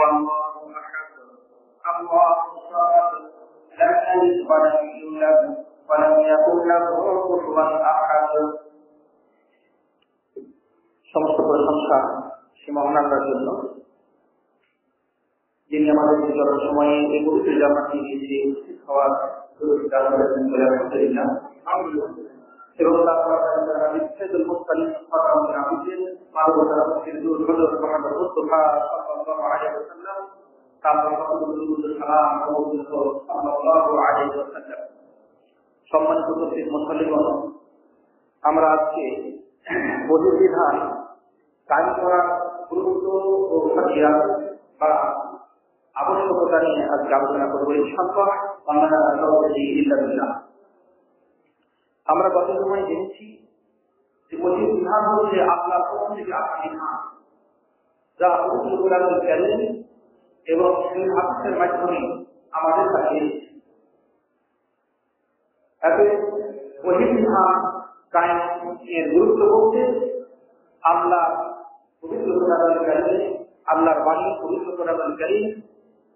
الله أحد الله الصمد لم يلد ولم يولد ولم يكن له كفوا أحد। সমস্ত প্রশংসা সে মহান আল্লাহর জন্য, যিনি আমাদেরকে যত সময়ে এই পবিত্র জামাতে এসে উপস্থিত হওয়ার সুযোগ করেছেন বলে আলহামদুলিল্লাহ। এবং তারপর বিচ্ছেদুল মুস্তালিম ফরমান আবিদিন মানবতার মুক্তিদুর হযরত মুহাম্মদ মুস্তাফা সাল্লাল্লাহু আলাইহি ওয়াসাল্লাম, তারপর রাসূলুল্লাহ সাল্লাল্লাহু আলাইহি ওয়াসাল্লাম। সম্মানিত উপস্থিত মুসল্লিগণ, আমরা আজকে বিধিবিধান কায়েম করার গুরুত্ব ও ফজিলত বা আবশ্যকতা নিয়ে আজকে আলোচনা করব ইনশাআল্লাহ। আমরা গত সময় জেনেছি যে বিধান হচ্ছে আল্লাহর পক্ষ থেকে আসা বিধান, যা পবিত্র কোরআনুল কারীম এবং সেই হাদিসের মাধ্যমে আমাদের কাছে এতে বিধান কায়েম এর গুরুত্ব বলতে আল্লাহ পবিত্র কোরআনুল কারীম, আল্লাহর বাণী পবিত্র কোরআনুল কারীম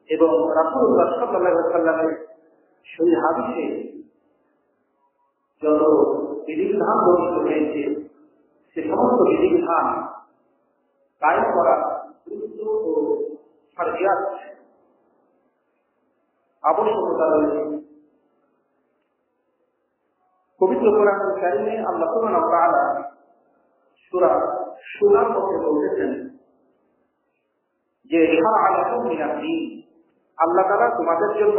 এবং রাসূলুল্লাহ সাল্লাল্লাহু আলাইহি ওয়াসাল্লামের সেই হাদিসে যত বিধিবিধান বর্ণিত হয়েছে সে সমস্ত বিধিবিধান কায়েম করা গুরুত্ব ও ফরজিয়াত আবশ্যকতা রয়েছে। পবিত্র কোরআনুল কারীমে আল্লাহ সুবহানাহু ওয়া তাআলা সূরা শুরার মধ্যে বলেছেন যে শারআ লাকুম মিনাদ দীন, আল্লাহ তাআলা তোমাদের জন্য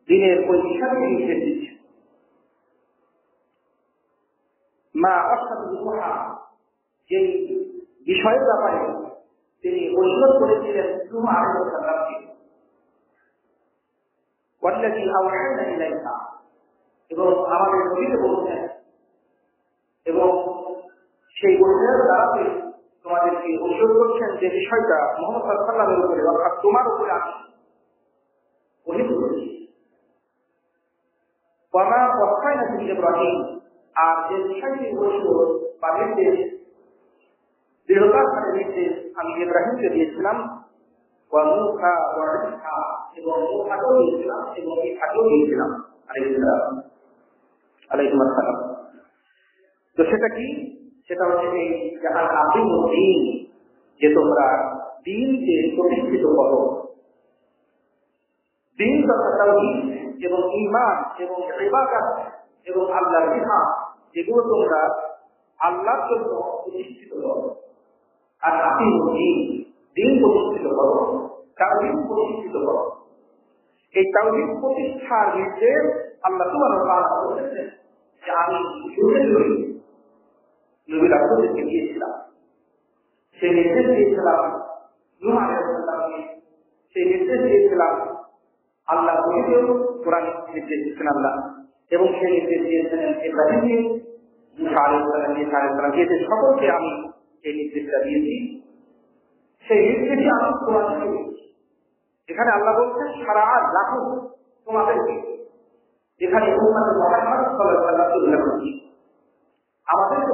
দিনের ওই বিষয়টি নির্দেশ দিচ্ছেন। মা অসাদুহা, যে বিষয়ের ব্যাপারে তিনি ওসিয়ত করেছিলেন নূহ আলাইহিস সালামকে, ওয়াল্লাযী আওহায়না ইলাইকা, এবং আমাদের নবীকে বলেছেন এবং সেই ওসিয়তের দ্বারাতে তোমাদেরকে ওসিয়ত করছেন যে বিষয়টা মুহাম্মদ সাল্লাল্লাহু আলাইহি ওয়াসাল্লামের উপরে অর্থাৎ তোমার উপরে আমি ওহী করেছি। ওয়ামা ওয়াসাইনা ইব্রাহিম, আর যে বিষয়টি ওসিয়ত বা নির্দেশ দৃঢ়তার সাথে নির্দেশ আমি ইব্রাহিমকে দিয়েছিলাম, ওয়া মূসা ওয়া ঈসা, এবং মূসাকেও দিয়েছিলাম এবং ঈসাকেও দিয়েছিলাম আলাইহিস সালাম। তো সেটা কি? সেটা হচ্ছে এই যাহা আকিমুদ দ্বীন, যে তোমরা দ্বীনকে প্রতিষ্ঠিত করো। দ্বীন তথা তাওহীদ এবং ঈমান এবং ইবাদত এবং আল্লাহর বিধান, যেগুলো তোমরা আল্লাহর জন্য প্রতিষ্ঠিত করো। আর আকিমুদ দ্বীন, দ্বীন প্রতিষ্ঠিত করো, তাওহীদ প্রতিষ্ঠিত করো। এই তাওহীদ প্রতিষ্ঠার নির্দেশ আল্লাহ সুবহানাহু ওয়া তাআলা বলেছেন যে আমি নবী রাসূলকে দিয়েছিলাম। সেই নির্দেশ দিয়েছিলাম নূহ আলাইহিস সালামকে, সেই নির্দেশ দিয়েছিলাম আল্লাহ নবীকেও কোরআন নির্দেশ দিয়েছেন আল্লাহ, এবং সেই নির্দেশ দিয়েছেন ইব্রাহিমকে, মূসা আলাইহিস সালাম, ঈসা আলাইহিস সালাম, এদের সকলকে আমি এই নির্দেশটা দিয়েছি। সেই নির্দেশে আমি কোরআন দিয়েছি। এখানে আল্লাহ বলছেন সারা লাখো তোমাদেরকে, এখানে উম্মতে মুহাম্মদ সাল্লাল্লাহু আলাইহি ওয়াসাল্লাম উল্লেখ করছি। আমাদেরকে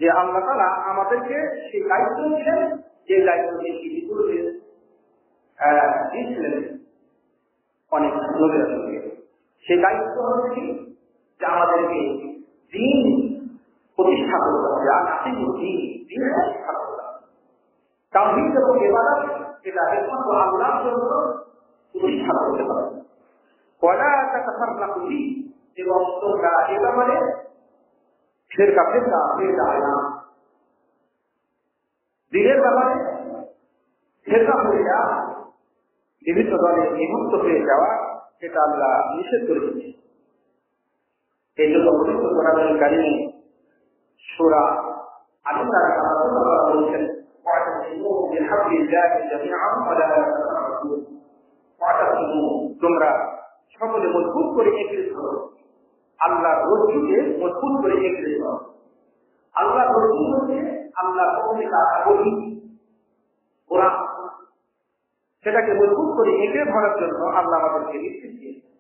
যে আল্লাহ তাআলা আমাদেরকে সেই দায়িত্ব দিলেন, যে দায়িত্ব ইতিপূর্বে দিয়েছিলেন অনেক নবী রাসূলকে। সেই দায়িত্ব হচ্ছে কি, যে আমাদেরকে দ্বীন প্রতিষ্ঠা করতে হবে, আর আকিমুদ দ্বীন, দ্বীন প্রতিষ্ঠা করতে হবে। তাওহীদ এবং ইবাদত এটা একমাত্র আল্লাহর জন্য প্রতিষ্ঠা করতে হবে। ওয়ালা তাতাফাররাকু ফি, এবং তোমরা এ ব্যাপারে ফিরকা হয়ে যায় না। দ্বীনের ব্যাপারে ফিরকা হয়ে যাওয়া, বিভিন্ন দলে বিভক্ত হয়ে যাওয়া, সেটা আল্লাহ নিষেধ করে দিয়েছে। এই জন্য পবিত্র কোরআনুল কারীমে সূরা আন-নাস আল্লাহ বলেছেন ওয়া'তাসিমু বিহাবলিল্লাহি জামিআন ওয়া লা তাফাররাকু, ওয়া'তাসিমু, তোমরা সকলে মজবুত করে একত্রে ধরো, আল্লাহর রজ্জুকে মজবুত করে একত্রে ধরো। আল্লাহর রজ্জু হচ্ছে আল্লাহর পক্ষ থেকে আসা ওহী, কোরআন, সেটাকে মজবুত করে একত্রে ধরার জন্য আল্লাহ আমাদেরকে নির্দেশ দিয়েছেন।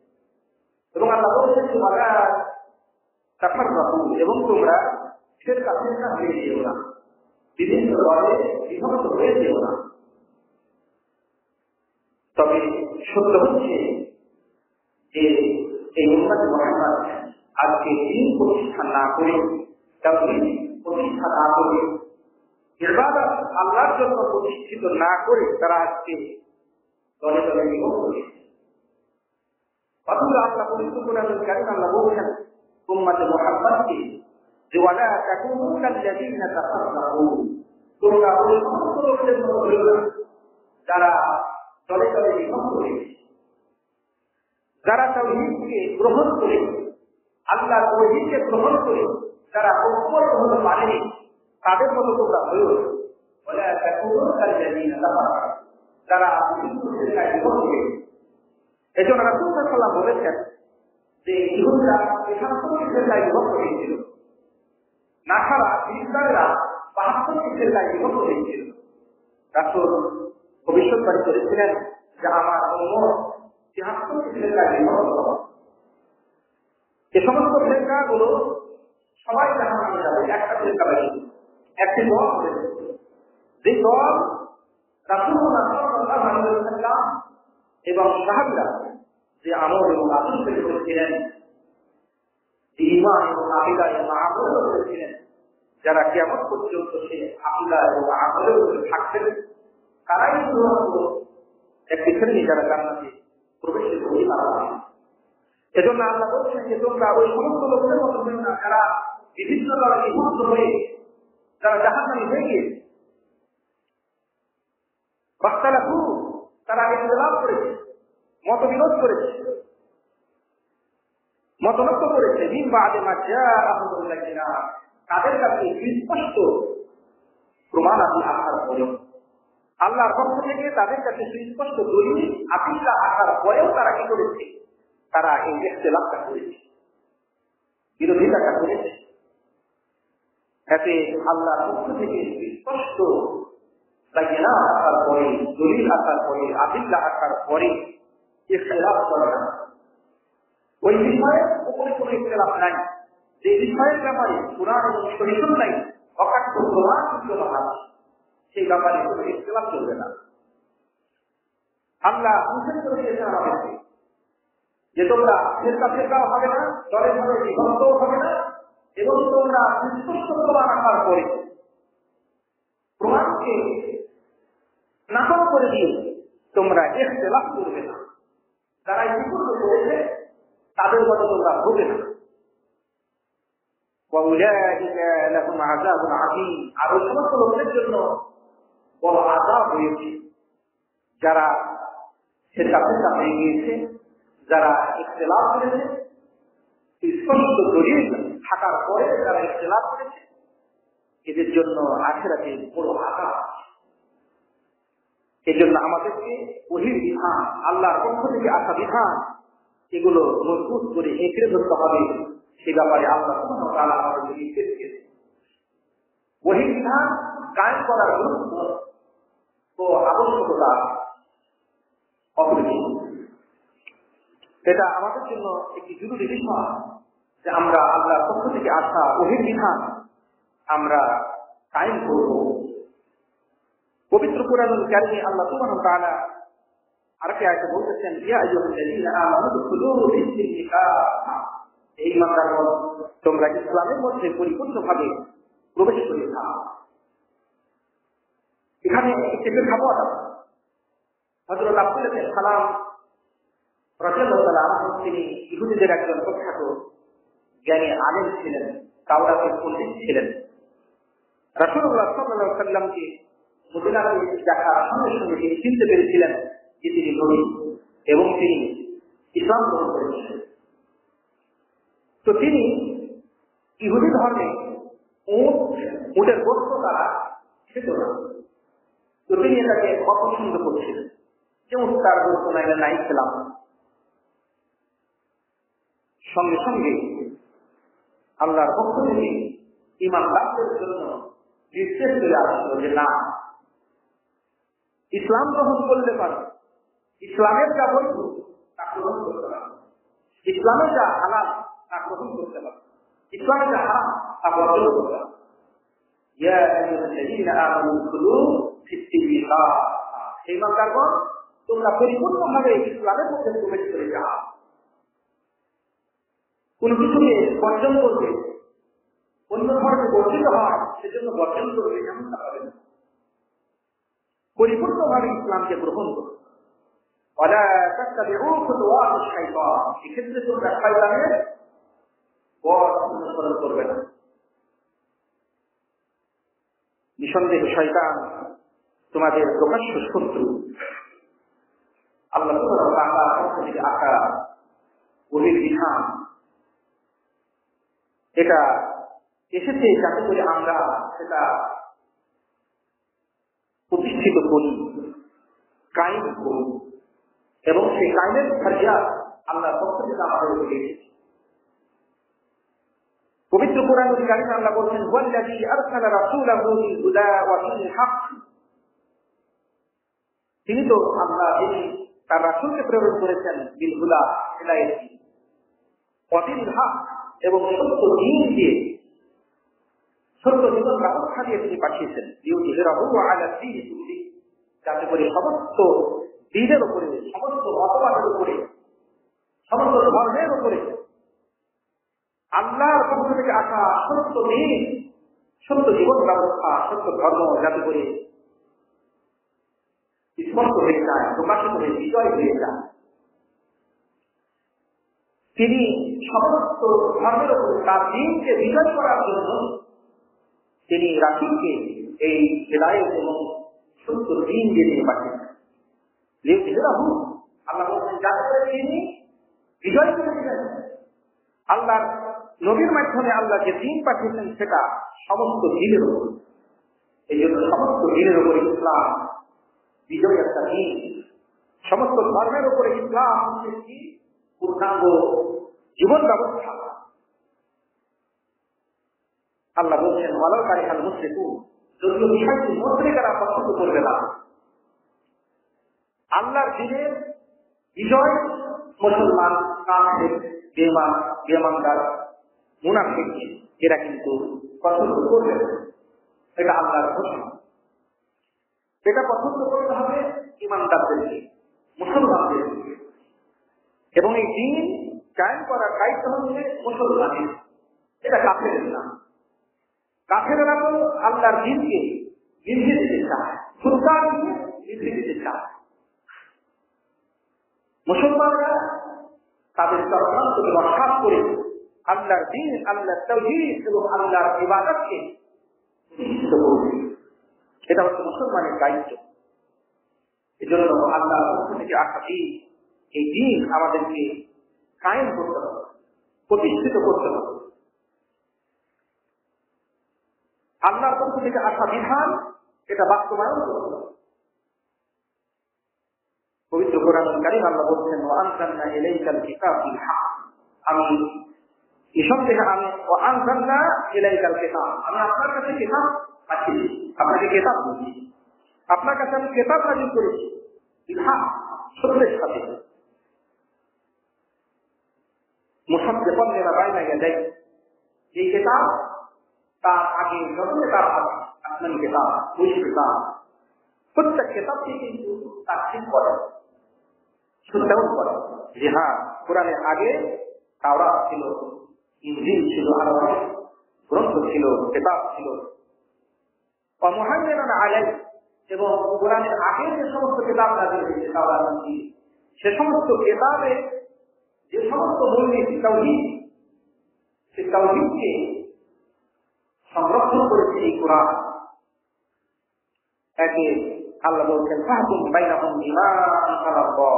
এবং আল্লাহ বলেছেন ওয়ালা তাফাররাকু, এবং তোমরা ফিরকা হয়ে যেও না, বিভিন্ন দলে বিভক্ত হয়ে যেও সত্য হচ্ছে যে এই উম্মত মুহাম্মদ আজকে দিন প্রতিষ্ঠা না করে, তাওহীদ প্রতিষ্ঠা না করে, ইবাদত আল্লাহর জন্য প্রতিষ্ঠিত না করে তারা আজকে দলে দলে বিভক্ত হয়েছে। অথচ আল্লাহ পবিত্র কোরআনুল কারীম আল্লাহ বলেছেন উম্মত মুহাম্মদকে যে ওয়ালা তাকুনু কাল্লাযীনা তাফাররাকু, তোমরা ওই সমস্ত লোকদের মতো হইও না যারা দলে দলে বিভক্ত হয়েছে, যারা তাওহীদকে গ্রহণ করে, আল্লাহর তাওহীদকে গ্রহণ করে যারা ঐক্যবদ্ধ হতে পারেনি, তাদের মতো তোমরা হইও না। ওয়ালা তাকুনু কাল্লাযীনা তাফাররাকু, যারা বিভিন্ন ফিরকায় বিভক্ত হয়েছে। এজন্য রাসূল সাল্লাল্লাহু আলাইহি ওয়াসাল্লাম বলেছেন যে ইহুদিরা একাত্তরটি ফিরকায় বিভক্ত হয়েছিল, নাসারা খ্রিস্টানরা ৭২টি ফিরকায় বিভক্ত হয়েছিল। রাসূল ভবিষ্যৎবাণী করেছিলেন যে আমার উম্মত ৭৩টি ফিরকায় বিভক্ত হবে। এ সমস্ত ফিরকাগুলো সবাই জাহান্নামে যাবে, একটা ফিরকা বাকি, একটি দল হবে। যে দল রাসূলুল্লাহ সাল্লাল্লাহু আলাইহি ওয়াসাল্লাম এবং সাহাবীরা যে আমল এবং আচরণ করেছিলেন, যে ঈমান এবং আকীদা এবং আমল করেছিলেন, যারা কিয়ামত পর্যন্ত সেই আকীদা এবং আমলের উপরে থাকবেন, তারাই শুধুমাত্র একটি শ্রেণী যারা জান্নাতে প্রবেশের অধিকার পাবে। এজন্য আল্লাহ বলছেন যে তোমরা ওই সমস্ত লোকদের মতো হয়ে না যারা বিভিন্ন দলে বিভক্ত হয়ে যারা জাহান্নামী হয়ে গিয়েছে। বাখতালাফু, তারা ইখতিলাফ করেছে, মতবিরোধ করেছে, মতনৈক্য করেছে। মিন বা'দে মা জাআহুমুল বায়িনাত, তাদের কাছে সুস্পষ্ট প্রমাণ আসার পরেও, আল্লাহর পক্ষ থেকে তাদের কাছে সুস্পষ্ট দলিল আকিদা আসার পরেও তারা কি করেছে? তারা এই ইখতিলাফটা করেছে, বিরোধিতাটা করেছে। এতে আল্লাহর পক্ষ থেকে সুস্পষ্ট বায়িনাত আসার পরে, দলিল আসার পরে, আকিদা আসার পরে ইখতিলাফ করে না। ওই বিষয়ে উপরে কোনো ইখতিলাফ নাই, যে বিষয়ের ব্যাপারে কুরআন এবং শরীয়ত নাই, অকাট্য প্রমাণ বিদ্যমান আছে, সেই ব্যাপারে কোনো ইখতিলাফ চলবে না। আল্লাহ নিষেধ করে দিয়েছেন আমাদেরকে যে তোমরা ফিরকা ফিরকাও হবে না, দলে দলে বিভক্তও হবে না, এবং তোমরা সুস্পষ্ট প্রমাণ আসার পরে প্রমাণকে নাকচ করে দিয়ে তোমরা ইখতিলাফ করবে না। যারা ইতিপূর্বে করেছে তাদের মতো তোমরা হবে না। ওয়াউলাইকা লাহুম আযাবুন আযীম, আর ওই সমস্ত লোকদের জন্য বড় আযাব হয়েছে যারা ফিরকা ফিরকা হয়ে গিয়েছে, যারা ইখতিলাফ করেছে, স্পষ্ট দলিল থাকার পরে যারা ইখতিলাফ করেছে, এদের জন্য আখিরাতে বড় আযাব। এই জন্য আমাদেরকে ওহীর বিধান, আল্লাহর পক্ষ থেকে আসা বিধান, এগুলো মজবুত করে এঁকড়ে ধরতে হবে। সে ব্যাপারে আল্লাহ সুবহানাহু ওয়া তাআলা আমাদেরকে নির্দেশ দিয়েছেন। ওহীর বিধান কায়েম করার গুরুত্ব ও আবশ্যকতা অপরিসীম। এটা আমাদের জন্য একটি জরুরি বিষয় যে আমরা আল্লাহর পক্ষ থেকে আসা ওহীর বিধান আমরা কায়েম করব। পবিত্র কোরআনুল কারীমে আল্লাহ সুবহানাহু ওয়া তাআলা আরেকটি আয়াতে বলতেছেন, ইয়া আইয়ুহাল্লাযীনা আমানু দুখুলু ফিস-সিলমি কাফা, এই ইমানদারগণ তোমরা ইসলামের মধ্যে পরিপূর্ণভাবে প্রবেশ করে যাও। এখানে একটি খাবার হযরত আব্দুল্লাহ ইবনে সালাম রাদিয়াল্লাহু তাআলা আনহু, তিনি ইহুদিদের একজন প্রখ্যাত জ্ঞানী আলেম ছিলেন, তাওরাতের পণ্ডিত ছিলেন। রাসূলুল্লাহ সাল্লাল্লাহু আলাইহি ওয়াসাল্লামকে মদিনাতে দেখার সঙ্গে সঙ্গে তিনি চিনতে পেরেছিলেন যে তিনি নবী এবং তিনি ইসলাম গ্রহণ করেছিলেন। তো তিনি ইহুদি ধর্মে উটের গোশত তারা খেত না। তো তিনি এটাকে অপছন্দ করছিলেন যে উট তার গোশত নাইলে নাই খেলাম। সঙ্গে সঙ্গে আল্লাহর পক্ষ থেকে ঈমানদারদের জন্য নির্দেশ চলে আসলো যে না, ইসলাম গ্রহণ করলে পারে, ইসলামের যা বৈধ তা গ্রহণ করতে পারে, ইসলামের যা হালাল তা গ্রহণ করতে পারে, ইসলামের যা হারাম তা বর্জন করতে পারে। ইয়া আইয়ুহাল্লাযীনা আমানু দুখুলু ফিস-সিলমি কাফা, ঈমানদারগণ তোমরা পরিপূর্ণভাবে ইসলামের মধ্যে প্রবেশ করে যাও। কোন কিছুকে বর্জন করবে, অন্য ধর্মে বর্জিত হয় সেজন্য বর্জন করবে, এমনটা হবে না। পরিপূর্ণভাবে ইসলামকে গ্রহণ করবে। এক্ষেত্রে তোমরা শয়তানের পথ অনুসরণ করবে না। নিঃসন্দেহে শয়তান তোমাদের প্রকাশ্য শত্রু। আল্লাহ থেকে আঁকা গভীর বিধান এটা এসেছে যাতে করে আমরা সেটা প্রতিষ্ঠিত করি, কায়েম করি, এবং সেই কায়েমের ফারিয়াদ আল্লাহর পক্ষ থেকে আমাদের উপরে এসেছে। পবিত্র কোরআনুল কারীমে আল্লাহ বলেন, ওয়াল্লাযী আরসালা রাসূলাহু বিল হুদা ওয়া দিনিল হক। তিনি তো আল্লাহ তার রাসূলকে প্রেরণ করেছেন বিল হুদা, হিদায়াত দিয়ে, ওয়া দিনিল হক, এবং সত্য দ্বীন দিয়ে, সত্য জীবন ব্যবস্থা দিয়ে তিনি পাঠিয়েছেন। লিইয়ুযহিরাহু আলা দ্বীনি কুল্লিহি, যাতে করে সমস্ত দ্বীনের উপরে, সমস্ত মতবাদের উপরে, সমস্ত ধর্মের উপরে আল্লাহর পক্ষ থেকে আসা সত্য দ্বীন, সত্য জীবন ব্যবস্থা, সত্য ধর্ম যাতে করে স্পষ্ট হয়ে যায়, প্রকাশিত হয়ে বিজয় হয়ে যায়। তিনি সমস্ত ধর্মের উপরে তার দ্বীনকে বিজয় করার জন্য তিনি রাসূলকে এই হিদায়াত এবং সত্য দ্বীন দিয়ে তিনি পাঠিয়েছেন। লিইয়ুযহিরাহু, আল্লাহ বলেন যাতে করে তিনি বিজয় করে দিলেন। আল্লাহর নবীর মাধ্যমে আল্লাহ যে দ্বীন পাঠিয়েছেন সেটা সমস্ত দ্বীনের উপর। এই জন্য সমস্ত দ্বীনের উপরে ইসলাম বিজয় একটা দ্বীন। সমস্ত ধর্মের উপরে ইসলাম হচ্ছে কি পূর্ণাঙ্গ জীবন ব্যবস্থা। আল্লাহ বলছেন, ওয়ালাউ কারিহাল মুশরিকুন, যদিও বিষয়টি মুশরিকরা পছন্দ করবে না। আল্লাহর দ্বীনের বিজয় মুসলমান, কাফের, বেঈমানদার, মুনাফিক এরা কিন্তু পছন্দ করবে না। এটা আল্লাহর ঘোষণা। এটা পছন্দ করতে হবে ঈমানদারদেরকে, মুসলমানদেরকে, এবং এই দ্বীন কায়েম করার দায়িত্ব হচ্ছে মুসলমানের। এটা কাফেরের না। কাফেরেরা তো আল্লাহর দ্বীনকে নিভে দিতে চায়, সুলতান নিভে দিতে চায়। মুসলমানরা তাদের চক্রান্তকে রক্ষা করে আল্লাহর দ্বীন, আল্লাহর তাওহীদ এবং আল্লাহর ইবাদতকে প্রতিষ্ঠিত করবে। এটা হচ্ছে মুসলমানের দায়িত্ব। এজন্য আল্লাহর পক্ষ থেকে আসা দ্বীন, এই দ্বীন আমাদেরকে কায়েম করতে হবে, প্রতিষ্ঠিত করতে হবে। আল্লাহর পক্ষ থেকে আসা বিধান এটা বাস্তবায়ন করতে হবে। পবিত্র কোরআনুল কারীম আল্লাহ বলছেন, ওয়া আনজালনা ইলাইকাল কিতাবা বিল হক, আমি নিঃসন্দেহে আমি ওয়া আনজালনা ইলাইকাল কিতাব, আমি আপনার কাছে কিতাব পাঠিয়েছি, আপনাকে কিতাব দিয়েছি, আপনার কাছে আমি কিতাব নাযিল করেছি বিল হক, সত্যের সাথে। মুসাদ্দিকান লিমা বাইনা ইয়াদাইহি, এই কিতাব তার আগে যত কিতাব আছে, আসমানি কিতাব, ওই কিতাব, প্রত্যেক কিতাবকে কিন্তু তাফসীর করে, সত্যায়ন করে যে হ্যাঁ, কোরআনের আগে তাওরাত ছিল, ইনজিল ছিল, আরো গ্রন্থ ছিল, কিতাব ছিল, ওয়া মুহাইমিনান আলাইহি, এবং কোরআনের আগে যে সমস্ত কিতাব নাযিল হয়েছে, তাওরাত, ইনজিল, সে সমস্ত কিতাবে যে সমস্ত মৌলিক তাওহীদ, সেই তাওহীদকে সংরক্ষণ করেছে এই কোরআন। একে আল্লাহ বলছেন, ফাহকুম বাইনাহুম বিমা আনজালাল্লাহ,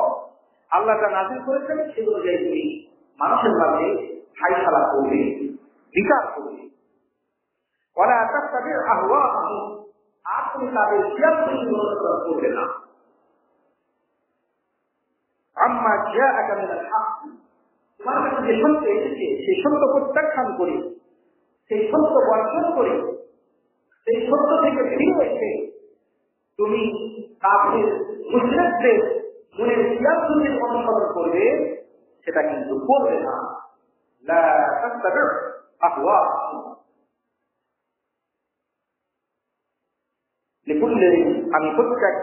আল্লাহ যা নাযিল করেছেন সেগুলো যে তুমি মানুষের মাঝে ফায়সালা করবে, বিচার করবে। ওয়ালা তাত্তাবি আহওয়াহুম, আর তুমি তাদের সিদ্ধান্তকে অনুসরণ করবে না। আম্মা জাআকা মিনাল হক, তোমার কাছে যে সত্য এসেছে সেই সত্য প্রত্যাখ্যান করে, সেই সত্য বর্জন করে, সেই সত্য থেকে ফিরে এসে তুমি কাফের মুশরিকদের মনের সিদ্ধান্তকে অনুসরণ করবে, সেটা কিন্তু করবে না। লা তাত্তাবি আহওয়াহুম, লিকুল্লি, আমি প্রত্যেক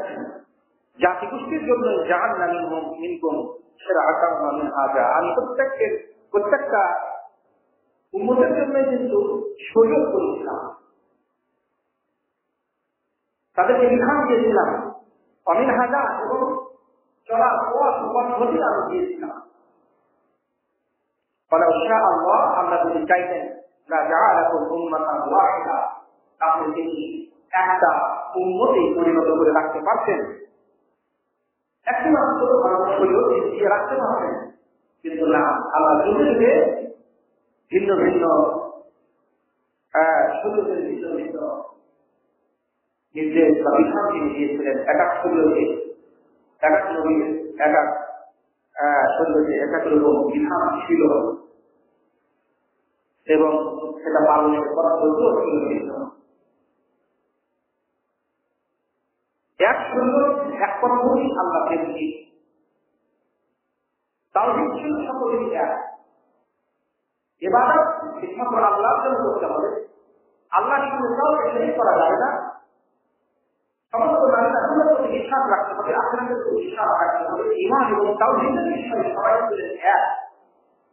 জাতিগোষ্ঠীর জন্য জাহান্নামিনহুম মিনকুম শিরআতাম ওয়া মিনহাজা, আমি প্রত্যেকটা উম্মতের জন্য কিন্তু শরীয়ত করেছিলাম, তাদেরকে বিধান দিয়েছিলাম, অমিনহাজা এবং চলার পথ পদ্ধতি আমি দিয়েছিলাম। ফলে ইনশাআল্লাহ আমরা যদি চাইতেন লা জাআলাকুম উম্মাতান ওয়াহিদা, তাহলে তিনি একটা উম্মতে পরিণত করে রাখতে পারতেন, একটি মাত্র শরীয়ত দিয়ে রাখতে পারতেন। কিন্তু না, আল্লাহ যুগে যুগে ভিন্ন ভিন্ন শরীয়তের ভিন্ন ভিন্ন নির্দেশ বা বিধান তিনি দিয়েছিলেন। এক এক শরীয়তে এক এক নবীর এক এক শরীয়তে এক এক রকম বিধান ছিল এবং সেটা পালনের পদ্ধতিও ছিল ভিন্ন। এক শরীয়ত এক পদ্ধতি আল্লাহ পেয়েছি, তাওহীদ ছিল সকলেরই এক। ইবাদত একমাত্র আল্লাহর জন্য করতে হবে, আল্লাহ কিন্তু কাউকে শরীক করা যাবে না। সমস্ত নারীরা আল্লাহর প্রতি বিশ্বাস রাখতে হবে, আখিরাতের প্রতি বিশ্বাস রাখতে হবে, ঈমান এবং তাওহীদের বিষয়ে সবাই ছিলেন এক।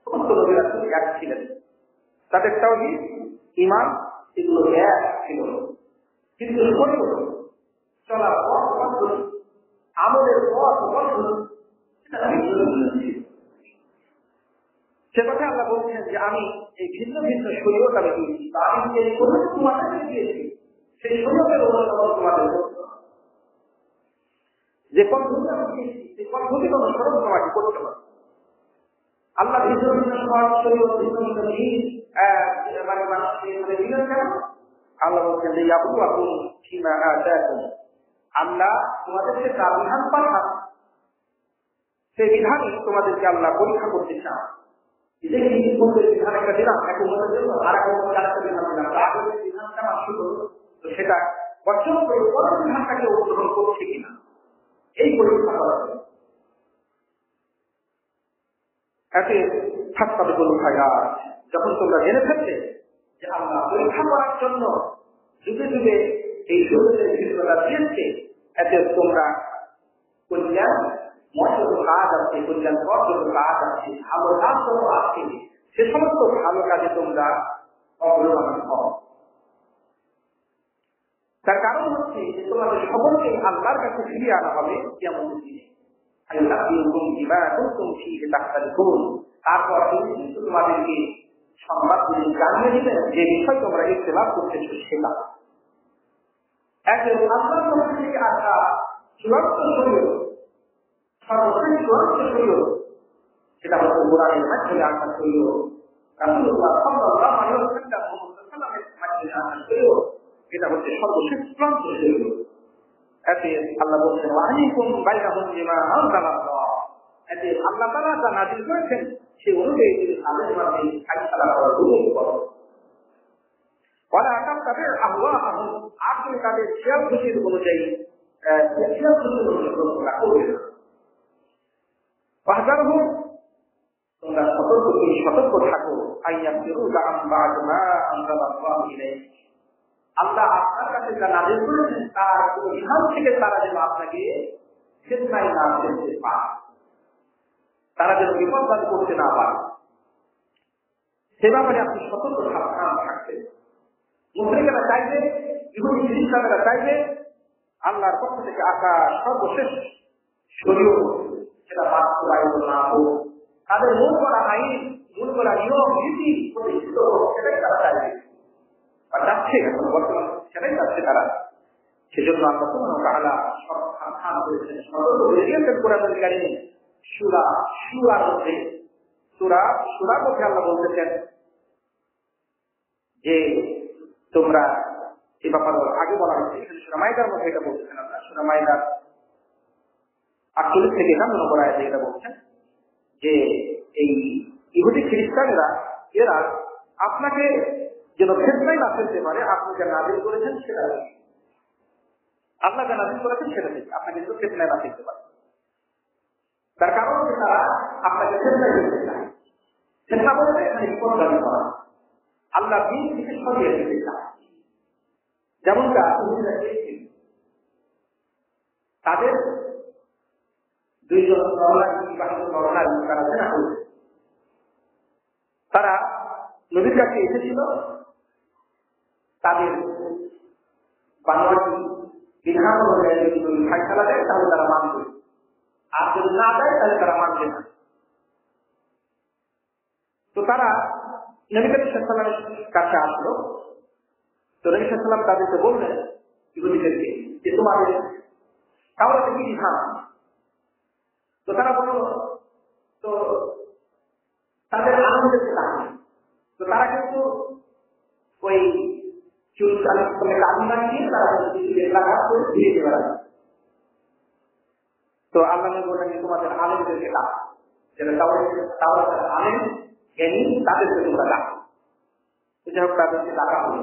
সমস্ত নবীরা এক ছিলেন, তাদের তাওহীদ ঈমান এগুলো এক ছিল। কিন্তু শরীয়ত চলার পথ পদ্ধতি, আমলের পথ পদ্ধতি সেটা ভিন্ন ছিল। সে কথা আল্লাহ বলছেন যে আমি এই ভিন্ন ভিন্ন শরীয়ত আমি দিয়েছি, বা আমি যে পদ্ধতি তোমাদেরকে দিয়েছি সেই শরীয়তের অনুসরণ তোমাদের করতে হবে। যে পদ্ধতি আমি দিয়েছি সেই পদ্ধতির অনুসরণ তোমাকে করতে হবে। আল্লাহ ভিন্ন ভিন্ন সমাজ শরীয়ত ভিন্ন ভিন্ন দিন মানে মানুষকে দিলেন কেন? আল্লাহ বলছেন যে ইয়াবুয়াকুম ফিমা আতাকুম, আল্লাহ তোমাদেরকে তার বিধান পাঠান, সেই বিধানই তোমাদেরকে আল্লাহ পরীক্ষা করতে চান। বিধান একটা দিলাম এক উন্নতের জন্য, আর এক উন্নত আরেকটা বিধান দিলাম, আগের বিধানটা মাসু করলো তো সেটা বর্জন করে পরের বিধানটাকে অনুসরণ করছে কিনা এই পরীক্ষা করা হবে। এতে থাকতে বলুন ভাইয়ার, যখন তোমরা জেনে ফেলবে যে আল্লাহ পরীক্ষা করার জন্য যুগে যুগে এই শরীরের ভিন্নতা দিয়েছে, এতে তোমরা কল্যাণ মর্যাদ কাজ আছে, কল্যাণকর যত কাজ আছে, ভালো কাজ যত আছে, সে সমস্ত ভালো কাজে তোমরা অগ্রগামী হও। তার কারণ হচ্ছে যে তোমাদের সকলকে আল্লাহর কাছে ফিরিয়ে আনা হবে কিয়ামতের দিনে। তারপর তোমাদেরকে সংবাদ জানিয়ে দিবেন যে বিষয় তোমরা ইখতিলাফ করতেছ সেটা। একজন আল্লাহর পক্ষ থেকে আসা চূড়ান্ত শরীয়ত, সর্বশেষ চূড়ান্ত শরীয়ত, সেটা হচ্ছে কোরআনের মাধ্যমে আসা শরীয়ত, রাসূলুল্লাহ সাল্লাল্লাহু আলাইহি ওয়াসাল্লামের মাধ্যমে আসা শরীয়ত, এটা হচ্ছে সর্বশেষ চূড়ান্ত শরীয়ত। এতে আল্লাহ বলছেন ওয়াহনিকুম বাইনাহুম বিমা আনজালাল্লাহ, এতে আল্লাহ তাআলা যা নাযিল করেছেন সেই অনুযায়ী তিনি তাদের মাঝে ফায়সালা করার সুযোগ করবেন। ওয়ালা তাতাবি আহওয়াআহুম, আর তুমি তাদের শেয়ার খুশির অনুযায়ী শেয়ার খুশির অনুসরণ করবে না। ফাহজারহুম, তোমরা সতর্ক থাকো, আইয়াফিরু আন বা'দ মা আনজালাল্লাহু ইলাইহি, আল্লাহ আপনার কাছে যা নাযিল করেছেন তার বিধান থেকে তারা যেন আপনাকে ফিতনায় না ফেলতে পারে, তারা যেন বিপদগামী করতে না পারে, সে ব্যাপারে আপনি সতর্ক থাকবেন। মুসলিমেরা চাইবে, ইহুদি খ্রিস্টানেরা চাইবে আল্লাহর পক্ষ থেকে আসা সর্বশেষ শরীয়ত সেটা বাস্তবায়ন না হোক, তাদের মূল করা আইন, মূল করা নিয়ম নীতি প্রতিষ্ঠিত হোক, সেটাই তারা চাইবে বা যাচ্ছে, এখন বর্তমান সেটাই যাচ্ছে তারা। সেজন্য আল্লাহ সুবহানাহু ওয়া তাআলা সাবধান করেছেন, সতর্ক করে দিয়েছেন কোরআনুল কারীমে। সূরার মধ্যে আল্লাহ বলতেছেন যে তোমরা এই ব্যাপারে আগে বলা হয়েছে, সূরা মাইদার মধ্যে এটা বলতেছেন আল্লাহ, সূরা মাইদার 48 থেকে 51 নম্বর আয়াতে এটা বলছেন যে এই ইহুদি খ্রিস্টানেরা এরা আপনাকে যেন ফিতনায় না ফেলতে পারে, আপনি যা নাযিল করেছেন সেটা থেকে, আল্লাহ যা নাযিল করেছেন সেটা থেকে আপনাকে যেন ফিতনায় না ফেলতে পারে। তার কারণ হচ্ছে তারা আপনাকে ফিতনায় ফেলতে চায়। ফিতনা বলতে এখানে বিপদগামী করা, আল্লাহ দিন থেকে সরিয়ে দিতে চায়। যেমনটা ইহুদিরা চেয়েছিল, তাদের দুইজন নরনারী বিবাহিত নরনারী তারা জেনা করেছে। তারা নবীর কাছে এসেছিল তাদের বানোয়াটি বিধান অনুযায়ী যদি নবী ফায়সালা দেয় তাহলে তারা মানবে, আর যদি না দেয় তাহলে তারা মানবে না। তো তারা নবী করিম সাল্লাল্লাহু আলাইহি ওয়াসাল্লামের কাছে আসলো। তো নবী সাল্লাল্লাহু আলাইহি ওয়াসাল্লাম তাদেরকে বললেন ইহুদিদেরকে যে তোমাদের তাওরাতে কি বিধান। তো তারা বলল, তো তাদের আনন্দের কাহিনী। তো তারা কিন্তু ওই চুল কালি বানিয়ে তারা এলাকা করে দিয়ে দেবে। তো আল্লাহ বললেন তোমাদের আলেমদেরকে ডাক, যেটা তাওরাতের আলেম জ্ঞানী তাদেরকে তোমরা ডাক। তো যাই হোক তাদেরকে ডাকা হলো।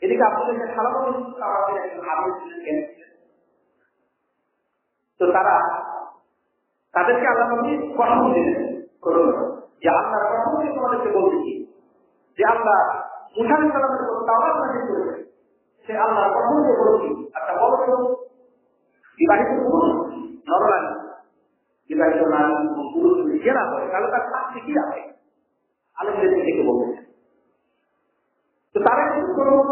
এদিকে আপনাদের সালামত আমাদের একজন আলেম ছিলেন, জ্ঞানী ছিলেন। তো তারা তাদেরকে আল্লাহ নবী কসম দিলেন যে আল্লাহর কসম দিয়ে তোমাদেরকে বলতেছি যে আল্লাহ মুসা আলাইহিস সালামের উপর তাওরাত নাযিল করেছেন, সে আল্লাহর কসম দিয়ে বলছি একটা বড় বিবাহিত পুরুষ নরনারী বিবাহিত নারী পুরুষ যদি জেনা করে তাহলে তার শাস্তি কি আছে আলেমদের থেকে বলতেছে। তো তারা কিন্তু ক্রমশ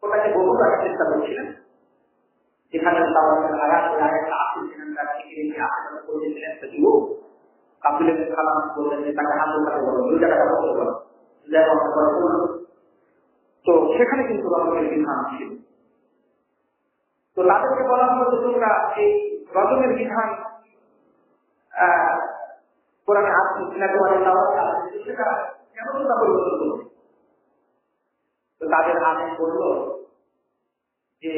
ওটাকে বহু রাখার চেষ্টা করছিলেন, যেখানে তাওরাতের আয়াত আসছিলেন তার থেকে আলোচনা করেছিলেন যুবক আব্দুল কালাম বললেন যে তাকে হাত ধরে বলো, 2 টাকা বলতে বলো। তো সেখানে কিন্তু রজমের বিধান ছিল। তো তাদেরকে বলা হলো যে তোমরা এই রজমের বিধান কোরআনে আসছে না, তোমাদের সেটা কেন তোমরা পরিবর্তন করবে। তো তাদের আদেশ বলল যে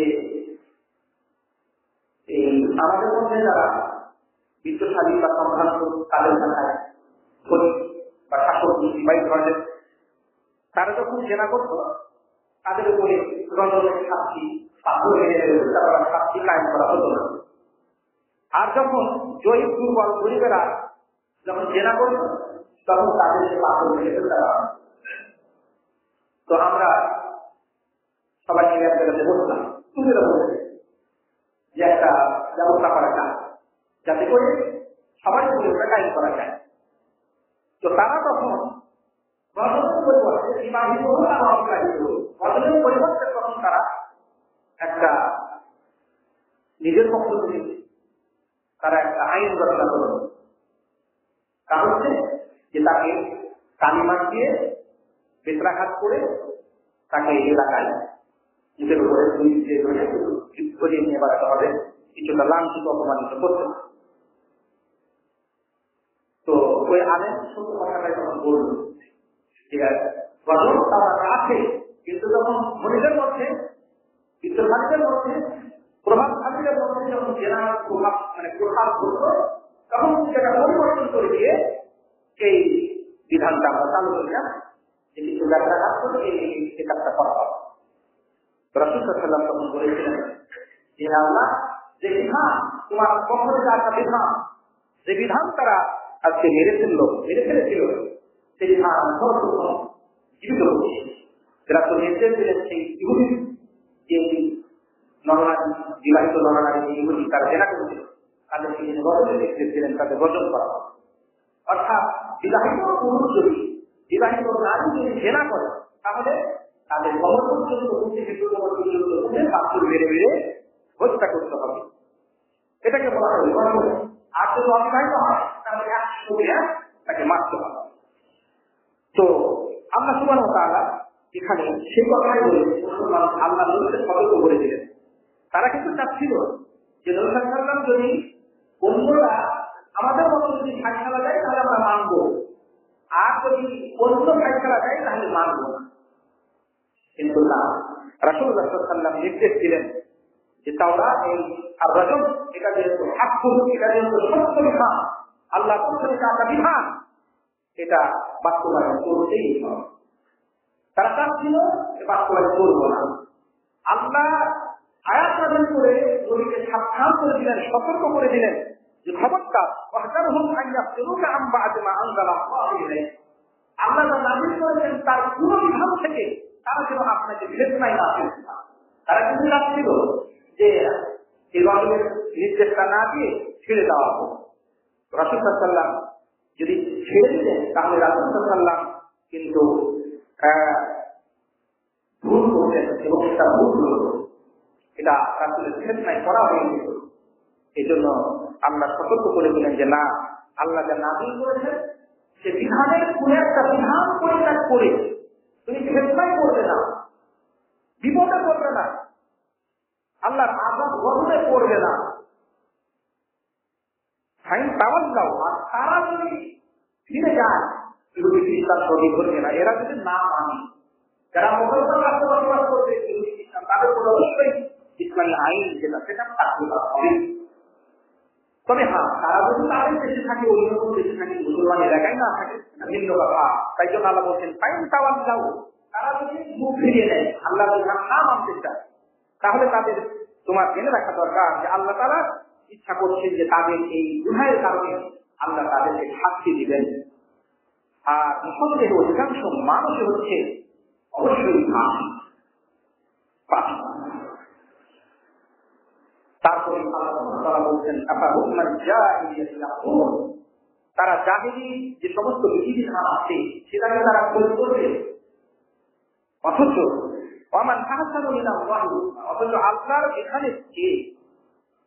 আমাদের মধ্যে যারা বিত্তশালী বা সম্ভ্রান্ত তাদের থাকায় বা শাসক সিপাহী ধরনের তারা যখন জেনা করত তাদের উপরে রজমের শাস্তি শাস্তি কায়েম করা হতো না। আর যখন জয়ী দুর্বল গরিবেরা যখন জেনা করত তখন তাদেরকে পাথর মেরে ফেলতে হবে। তো আমরা সবাই মিলে এক জায়গাতে বসলাম, তুমি বলছে যে একটা ব্যবস্থা করা যায় যাতে করে সবাই ওটা কায়েম করা যায়। তো তারা তখন রজমের পরিবর্তে বিবাহিত হোক আর অবিবাহিত হোক, রজমের পরিবর্তে তখন তারা একটা নিজের পক্ষ থেকে তারা একটা আইন রচনা করল। তা হচ্ছে যে তাকে কালিমা দিয়ে বেত্রাঘাত করে তাকে এলাকায় নিজের উপরে সরিয়ে নিয়ে বেড়াতে হবে, কিছুটা লাঞ্ছিত অপমানিত করতে হবে। তো ওই আলেম সত্য কথাটাই তখন বলল ঠিক আছে, রজম তারা আছে, কিন্তু যখন মনিদের মধ্যে বিত্তশালীদের মধ্যে প্রভাবশালীদের মধ্যে যখন জেনার প্রভাব প্রভাব করতো তখন সেটা পরিবর্তন করে দিয়ে এই বিধানটা আমরা চালু করলাম যে কিছু ব্যবসা করে এই কাজটা করা হবে। রাসূল সাল্লাল্লাহু আলাইহি ওয়াসাল্লাম তখন বলেছিলেন যে আল্লাহ যে বিধান তোমার পক্ষ থেকে আসা বিধান, যে বিধান তারা আজকে মেরে ফেলেছিল সেই বিধান সর্বপ্রথম জীবিত হচ্ছে। রাসূল নির্দেশ দিলেন সেই ইহুদি যে নরনারী বিবাহিত নরনারী যে ইহুদি তারা জেনা করেছিল তাদেরকে রজমের নির্দেশ দিলেন, তাদের রজম করা হবে। অর্থাৎ বিবাহিত পুরুষ যদি বিবাহিত নারী যদি জেনা করে তাহলে তাদের কবর পর্যন্ত পাথর মেরে মেরে হত্যা করতে হবে, এটাকে বলা হবে রজম। আর যদি অবিবাহিত হয় তাহলে 100 তাকে মারতে হবে। তো আল্লাহ সুবহানাহু ওয়া তাআলা এখানে সেই কথাই বলেছে, আল্লাহ নবীকে সতর্ক করে দিলেন। তারা কিন্তু চাচ্ছিল যে নবী সাল্লাল্লাহু আলাইহি ওয়াসাল্লাম যদি অন্যরা আমাদের মতো যদি ফায়সালা দেয় তাহলে আমরা মানব, আর যদি অন্য ফায়সালা দেয় তাহলে মানব না। কিন্তু না, রাসূলুল্লাহ সাল্লাল্লাহু আলাইহি ওয়াসাল্লাম নির্দেশ দিলেন যে তাওরাত এই আর রজম এটা যেহেতু হাক্কুল, এটা যেহেতু সত্য বিধান, আল্লাহ পক্ষ থেকে আসা বিধান, এটা বাস্তবায়ন করতেই হবে। তারা চাচ্ছিল বাস্তবায়ন করব না। আল্লাহ আয়াত নাযিল করে নবীকে সাবধান করে দিলেন, সতর্ক করে দিলেন যে খবরদার ওয়াহদারহুম আইয়াসিরুকা আম বা'দ মা আনজালাল্লাহু ইলাইহি, আল্লাহ যা নাযিল করেছেন তার পুরো বিধান থেকে তারা যেন আপনাকে বিবেচনায় না ফেলে। তারা কিন্তু চাচ্ছিল যে এই রজম জবাইয়ের নির্দেশটা না দিয়ে ছেড়ে দেওয়া হোক। রাসূল সাল্লাল্লাহু আলাইহি ওয়াসাল্লাম যদি ছেড়ে দিতেন তাহলে রাসূল সাল্লাল্লাহু আলাইহি ওয়াসাল্লাম কিন্তু ভুল করতেন এবং সেটা ভুল হতো, এটা রাসূলের ফিতনায় করা হয়ে যেত। এই জন্য আল্লাহ সতর্ক করে দিলেন যে না, আল্লাহ যা নাযিল করেছেন সে বিধানের কোন একটা বিধান পরিত্যাগ করে তুমি ফিতনায় পড়বে না, বিপদে পড়বে না, আল্লাহর আযাব গজবে পড়বে না। ফাইন তাওয়াল্লাউ, আর তারা যদি ফিরে যায় ইহুদি খ্রিস্টান শহীদ হচ্ছে না, এরা যদি না মানে, যারা মুসলমান রাষ্ট্র বসবাস করছে ইহুদি খ্রিস্টান, তাদের কোনো অবশ্যই ইসলামী আইন যেটা সেটা থাকতে হবে। তবে হ্যাঁ, তারা যদি তাদের দেশে থাকে, অন্য কোনো দেশে থাকে, মুসলমান এলাকায় না থাকে, ভিন্ন কথা। তাই জন্য আল্লাহ বলছেন ফাইন তাওয়াল্লাউ, তারা যদি মুখ ফিরিয়ে নেয়, আল্লাহ বিধান না মানতে চায়, তাহলে তাদের তোমার জেনে রাখা দরকার যে আল্লাহ তাআলা ইচ্ছা করছেন যে তাদের এই গুনাহের কারণে আল্লাহ তাদেরকে শাস্তি দিবেন। আর নিঃসন্দেহে অধিকাংশ মানুষ হচ্ছে অবশ্যই পাপী। তারপরে আল্লাহ বলছেন তারা জাহেলি যে সমস্ত বিধিবিধান আছে সেটাকে তারা প্রয়োগ করবে, অথচ আল্লাহর এখানে যে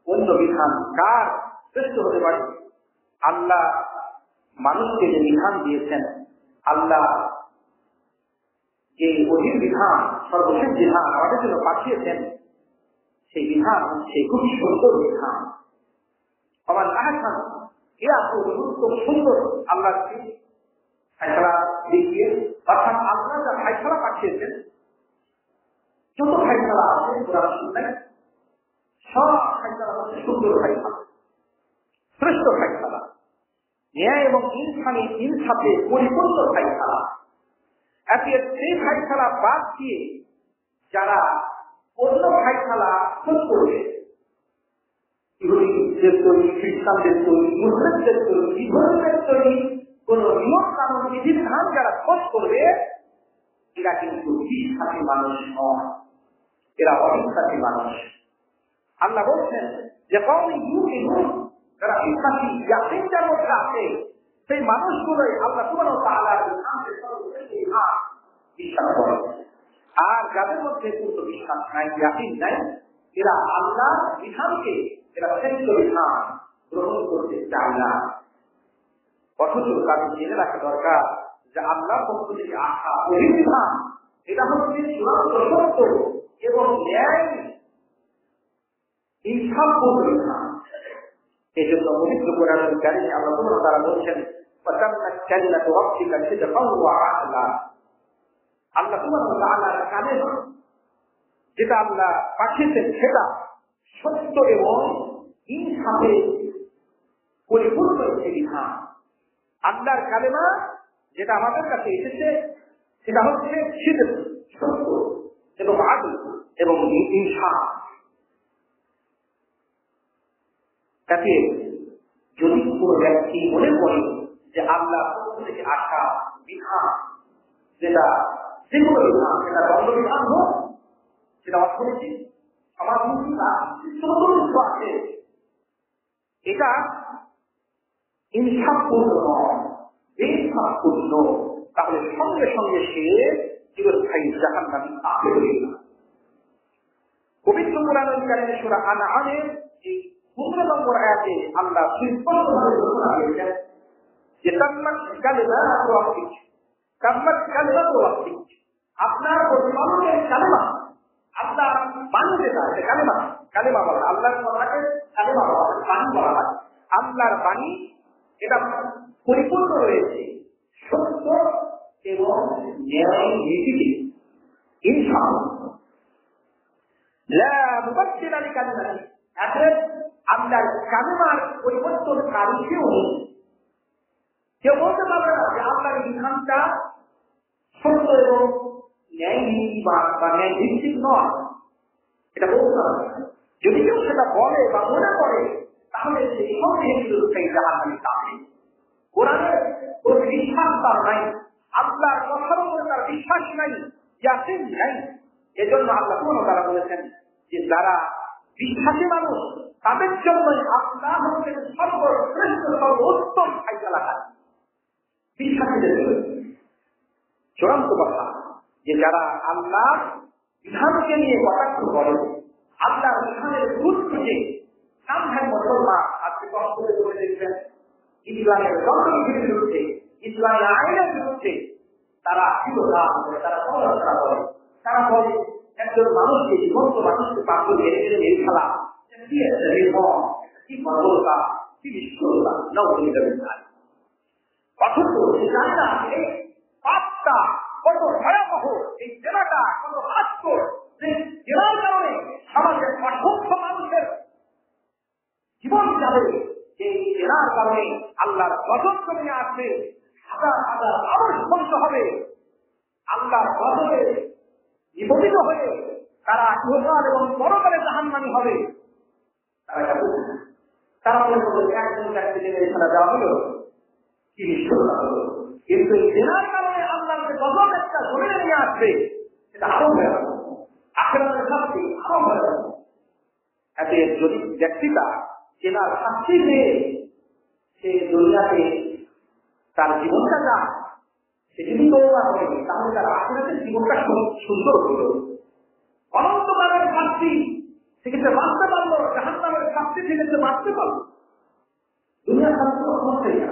অন্য বিধান কার শ্রেষ্ঠ হতে পারে? আল্লাহ মানুষকে যে বিধান দিয়েছেন, আল্লাহ যে অধীন বিধান, সর্বশেষ বিধান আমাদের জন্য পাঠিয়েছেন, সেই বিধান সেই খুব সুন্দর বিধান। আমার আহসান সুন্দর আল্লাহ ফায়সালা দেখিয়ে, অর্থাৎ আল্লাহ যা ফায়সালা পাঠিয়েছেন, যত ফায়সালা আছে কোরআন সুন্নাহয়, সব ফায়সালা হচ্ছে সুন্দর ফায়সালা, শ্রেষ্ঠ ফায়সালা, ন্যায় এবং ইনসাফে পরিপূর্ণ ফায়সালা। সেই ফায়সালা বাদ দিয়ে যারা অন্য ফায়সালা খোঁজ করবে, ইহুদিদের তৈরি, খ্রিস্টানদের তৈরি, মুসলিমদের তৈরি, ইহুদিদের তৈরি কোন নিয়ম কানুন বিধিবিধান যারা খোঁজ করবে, এরা কিন্তু বিশ্বাসী মানুষ নয়, এরা অবিশ্বাসী মানুষ। আল্লাহ বলছেন যে যারা বিশ্বাসী ইয়াকিনের মধ্যে আছে, সেই মানুষগুলোই আল্লাহ সুবহানাহু ওয়া তাআলার বিধানকে সর্বশেষ বিশ্বাস করে। আর যাদের মধ্যে পূর্ণ বিশ্বাস নাই, ইয়াকিন নাই, এরা আল্লাহর বিধানকে, এরা শ্রেষ্ঠ বিধান গ্রহণ করতে চায় না। অথচ তাদের জেনে রাখা দরকার যে আল্লাহর পক্ষ থেকে আসা ওই বিধান, এটা হচ্ছে চূড়ান্ত সত্য এবং ন্যায় ইনসাফপূর্ণ বিধান। এই জন্য পবিত্র কোরআনুল কারীমে আল্লাহ সুবহানাহু ওয়া তাআলা বলছেন ফাতাম্মাত কালিমাতু রাব্বিকা সিদকান ওয়া আদলা। আল্লাহ সুবহানাহু ওয়া তাআলার কালেমা যেটা আল্লাহ পাঠিয়েছেন সেটা সত্য এবং ইনসাফে পরিপূর্ণ একটি বিধান। আল্লাহর কালেমা যেটা আমাদের কাছে এসেছে সেটা হচ্ছে সিদক, সত্য এবং আদল এবং ইনসাফ। তাতে যদি কোনো ব্যক্তি মনে করে যে আল্লাহ পক্ষ থেকে আসা বিধান, যেটা যে কোনো বিধান, সেটা দণ্ড বিধান হোক, সেটা অর্থনৈতিক, সমাজমুখী বা সমস্ত আছে, এটা ইনসাফপূর্ণ নয়, বেইনসাফপূর্ণ, তাহলে সঙ্গে সঙ্গে সে চিরস্থায়ী জাহান্নামী কাফের হয়ে যায়। পবিত্র কোরআনুল কারীমে সূরা আনআমের এই 15 নম্বর আয়াতে আল্লাহ সুস্পষ্টভাবে ঘোষণা করেছেন যে তাম্মাত কালিমাতু রাব্বিক, তাম্মাত কালিমাতু রাব্বিক, আপনার প্রতিপালকের কালেমা, আল্লাহ বাণী যেটা, কালেমা, কালেমা বলা, আল্লাহর কথাকে কালেমা বলা, বাণী বলা হয়। আল্লাহর বাণী এটা পরিপূর্ণ রয়েছে সত্য এবং ন্যায় নীতিতে, ইনসাফ। লা মুবাদদিলা লিকালিমাতিহি, এখন আল্লাহর কালেমার পরিবর্তনকারী কেউ নেই। কেউ বলতে পারবে না যে আল্লাহর বিধানটা সত্য এবং ন্যায় নীতি বা ন্যায় ভিত্তিক নয়, এটা বলতে পারবে না। যদি কেউ সেটা বলে বা মনে করে, তাহলে সেই সঙ্গে সেই জাহান্নামী কাফের। কোরআনের কোনো বিশ্বাস তার নাই, আল্লাহর কথার উপরে তার বিশ্বাস নাই, ইয়াকিন নাই। এজন্য আল্লাহ সুবহানাহু ওয়া তাআলা বলেছেন যে যারা বিশ্বাসী মানুষ তাদের জন্যই আল্লাহ হচ্ছেন সর্বশ্রেষ্ঠ সর্বোত্তম ফায়সালাকারী। বিশ্বাসীদের চূড়ান্ত কথা যে যারা আল্লাহ বিধানকে নিয়ে কটাক্ষ করে, আল্লাহ বিধানের দূর থেকে সামনের মুসলমান আজকে কষ্ট করে দেখবেন ইসলামের যন্ত্রবিধির বিরুদ্ধে, ইসলামের আইনের বিরুদ্ধে তারা শিরোধান করে, তারা সমালোচনা করে। তারা বলে একজন মানুষকে, জীবন্ত মানুষকে পাত্র মেরে মেরে মেরে ফেলা কি একটা নির্মম, কি বর্বরতা, কি নিষ্ঠুরতা, অথচ জানে না এই পাপটা কত ভয়াবহ, এই জেলাটা কত হাস্যকর, যে জেলার কারণে সমাজের অসংখ্য মানুষের জীবন যাবে, এই জেলার কারণে আল্লাহর গজব কমে আসবে, হাজার হাজার মানুষ ধ্বংস হবে, আল্লাহর গজবে নিপতিত হয়ে তারা ইহকাল এবং পরকালে জাহান্নামী হবে। তারা মনে করবে একজন ব্যক্তি জেনে এখানে যাওয়া হলো, কি নিষ্ঠুরতা হলো। কিন্তু এই জেনার কারণে আল্লাহর যে গজব একটা জমিনে নিয়ে আসবে, সেটা আরো হয়ে যাবে, আখেরাতের শাস্তি আরো হয়ে যাবে। এতে যদি ব্যক্তিটা জেনার শাস্তি পেয়ে সে দুনিয়াতে তার জীবনটা যায়, সে যদি তওবা করে তাহলে তার আখেরাতের জীবনটা সুন্দর হইল। অনন্তকালের শাস্তি থেকে সে বাঁচতে পারলো, জাহান্নামের শাস্তি থেকে সে বাঁচতে পারলো। দুনিয়ার শাস্তি তো সমস্যাই না,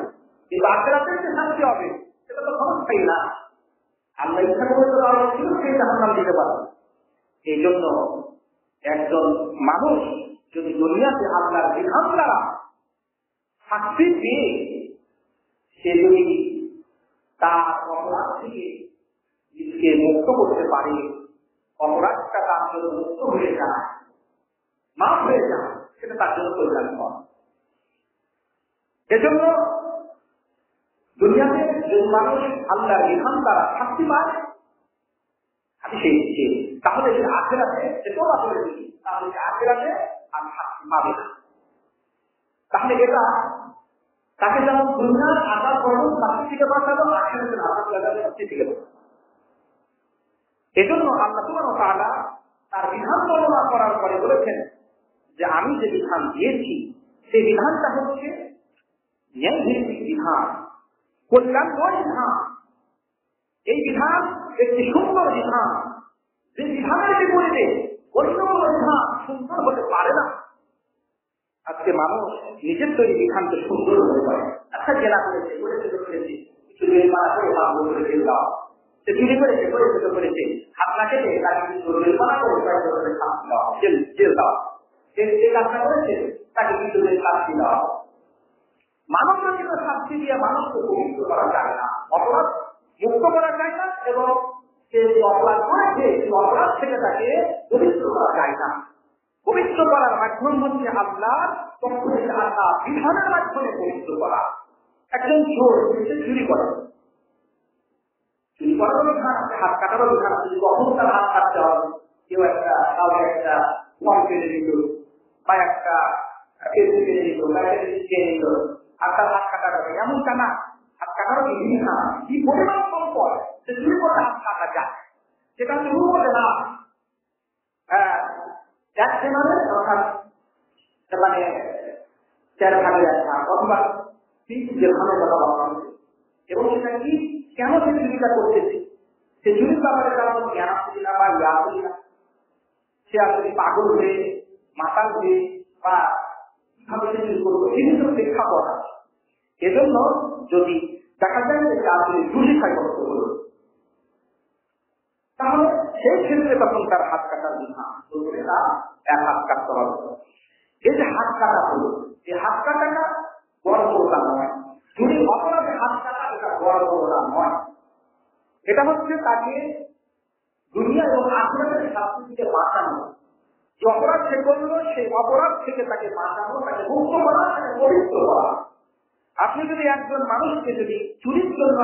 কিন্তু আখেরাতের যে শাস্তি হবে সেটা তো সমস্যাই না। আল্লাহ ইচ্ছা করে তো আরো ছিল সেই জাহান্নাম দিতে পারে। এই জন্য একজন মানুষ যদি দুনিয়াতে আল্লাহর বিধান দ্বারা শাস্তি পেয়ে সে যদি তার অপরাধ থেকে নিজেকে মুক্ত করতে পারে, অপরাধটা তার জন্য মুক্ত হয়ে যায়, মাফ হয়ে যায়, সেটা তার জন্য কল্যাণকর। এজন্য দুনিয়াতে যে মানুষ আল্লাহর বিধান দ্বারা শাস্তি পায় তাহলে সে আখেরাতে সে তোবা করে দিই, তাহলে সে আখেরাতে আর শাস্তি পাবে না। তাহলে এটা তাকে যেমন দুনিয়ার আজাদ গরম শাস্তি থেকে বাঁচালো, আখেরাতের আজাদ লাগালে শাস্তি থেকে বাঁচালো। এজন্য আল্লাহ সুবহানাহু ওয়া তাআলা তার বিধান বর্ণনা করার পরে বলেছেন যে আমি যে বিধান দিয়েছি সেই বিধানটা হচ্ছে ন্যায়ভিত্তিক বিধান, কল্যাণময় বিধান। এই বিধান একটি সুন্দর বিধান, যে বিধানের বিপরীতে অন্য কোন বিধান সুন্দর হতে পারে না। আজকে মানুষ নিজের তৈরি বিধানকে সুন্দর হতে পারে। আচ্ছা, জেলা করেছে, কিছু জরিমানা করে ভাবলো করে জেল দেওয়া, সে চুরি করেছে, করেছে, হাত না কেটে তাকে কিছু জরিমানা করে জেল দেওয়া, যে কাজটা করেছে তাকে কিছু শাস্তি দেওয়া। মানব রচিত শাস্তি দিয়ে মানুষকে পবিত্র করা যায় না, অপরাধ মুক্ত করা যায় না, এবং সে অপরাধ করেছে সেই অপরাধ থেকে তাকে পবিত্র করা যায় না। পবিত্র করার মাধ্যম হচ্ছে আল্লাহর পক্ষ থেকে আসা বিধানের মাধ্যমে পবিত্র করা। একজন চোর সে চুরি করে, চুরি করারও বিধান আছে, হাত কাটারও বিধান আছে। যদি কখন তার হাত কাটতে হবে, কেউ কাউকে একটা ফল কেটে দিল বা একটা কেটে দিল, খেয়ে নিল, আর তার হাত কাটা যাবে এমনটা না। হাত কাটারও বিধান, কি পরিমাণ সম্পদ সে চুরি করে হাত কাটা যায়, সেটা শুরু করে না। এক সেনারে অর্থাৎ মানে 4 ভাগের 1 ভাগ অথবা 3 যে ভাগের কথা বলা হয়েছে, এবং সেটা কি কেন সে চুরিটা করতেছে, সে চুরির ব্যাপারে তার কোনো জ্ঞান আসছে না বা ইয়া আসছে না, সে আসলে পাগল হয়ে মাতাল হয়ে বা কিভাবে সে চুরি করবো এই কিন্তু প্রেক্ষাপট আছে। এজন্য যদি দেখা যায় যে আসলে দুশিক্ষায় কষ্ট হলো, তাহলে সেই ক্ষেত্রে তখন তার হাত কাটার বিধান বলতে তার 1 হাত কাটতে হবে। এই যে হাত কাটা হলো, এই হাত কাটাটা বড় বড়টা নয়, চুরি অপরাধে হাত কাটা এটা বড় বড়টা নয়। এটা হচ্ছে তাকে দুনিয়া এবং আখিরাতের শাস্তি থেকে বাঁচানো। যে অপরাধ সে করলো সেই অপরাধ থেকে তাকে বাঁচানো, তাকে মুক্ত করা, তাকে পবিত্র করা। আপনি যদি একজন মানুষকে যদি চুরির জন্য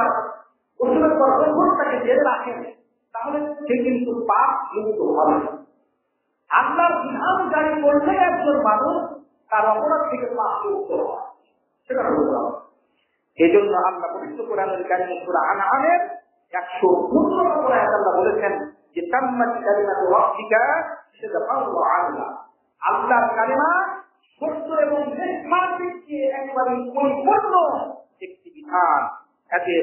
ওষুধের পর তাকে জেলে রাখেন, তাহলে সে কিন্তু পাপ মুক্ত হবে। আল্লাহর বিধান জারি করলে একজন মানুষ তার অপরাধ থেকে পাপ মুক্ত হয়, সেটা বলতে হবে। এই জন্য আল্লাহ পবিত্র কোরআনুল কারীম সূরা আনআমের 119 নম্বর আয়াতে আল্লাহ বলেছেন যে তাম্মাত কালিমাতু রাব্বিকা সিদকান ওয়া আদলা। আল্লাহর কালিমা একেবারে পরিপূর্ণ একটি বিধান। এতে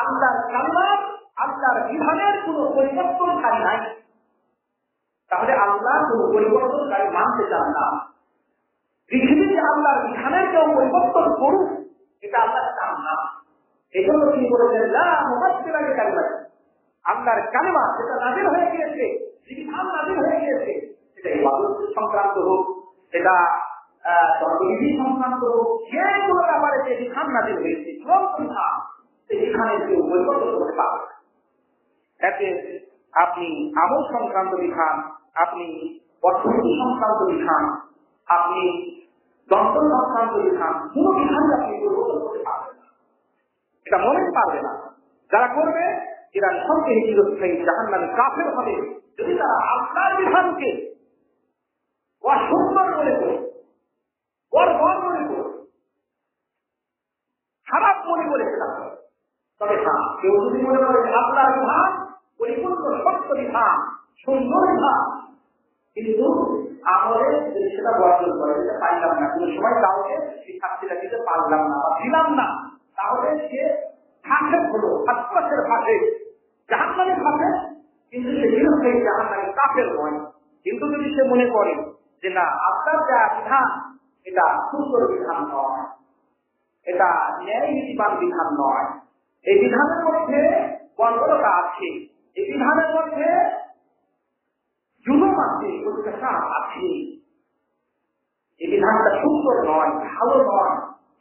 আল্লাহর কালিমার আল্লাহর বিধানের কোন পরিবর্তনকারী নাই। তাহলে আল্লাহ কোন পরিবর্তনকারী মানতে চান না। পৃথিবীতে আল্লাহর বিধানের কেউ পরিবর্তন করুক, এটা আল্লাহ চান না। এই জন্য তিনি বলেছেন আল্লাহর কালিমা যেটা নাজিল হয়ে গিয়েছে, বিধান নাজিল হয়ে গিয়েছে, সেটা ইবাদত সংক্রান্ত হোক, সেটা ধর্মবিধি সংক্রান্ত হোক, যেগুলো ব্যাপারে যে বিধান নাজিল হয়েছে সেই বিধানের কেউ পরিবর্তন করতে পারবে না। এতে আপনি আমল সংক্রান্ত বিধান, আপনি অর্থনীতি সংক্রান্ত বিধান, আপনি দন্তন সংক্রান্ত বিধান, কোন বিধানই আপনি পরিবর্তন করতে পারবেন না। এটা মনে পারবে না। যারা করবে এরা সঙ্গে চিরস্থায়ী জাহান্নামে কাফের হবে। যদি তারা আল্লাহর বিধানকে অসুন্দর মনে করে, বর্বর মনে করে, খারাপ মনে করে সেটা করে, তবে হ্যাঁ কেউ যদি মনে করে আল্লাহর বিধান পরিপূর্ণ সত্য বিধান, সুন্দর বিধান, কিন্তু আমলে যদি সেটা বর্জন করে দিতে পারলাম না, কোন সময় কাউকে সেই শাস্তিটা দিতে পারলাম না বা দিলাম না, তাহলে সে ফাঁসে হলো, আত্মাসের ফাঁসে, জাহান্নামের ফাঁসে, কিন্তু সে চিরস্থায়ী জাহান্নামের কাফের নয়। কিন্তু যদি সে মনে করে যে না, আপনার যা বিধান এটা সুন্দর বিধান নয়, এটা ন্যায় নীতিবান বিধান নয়, এই বিধানের মধ্যে গণ্ডগোলতা আছে, এই বিধানের মধ্যে জুলুম আছে, অত্যাচার আছে, এই বিধানটা সুন্দর নয়, ভালো নয়,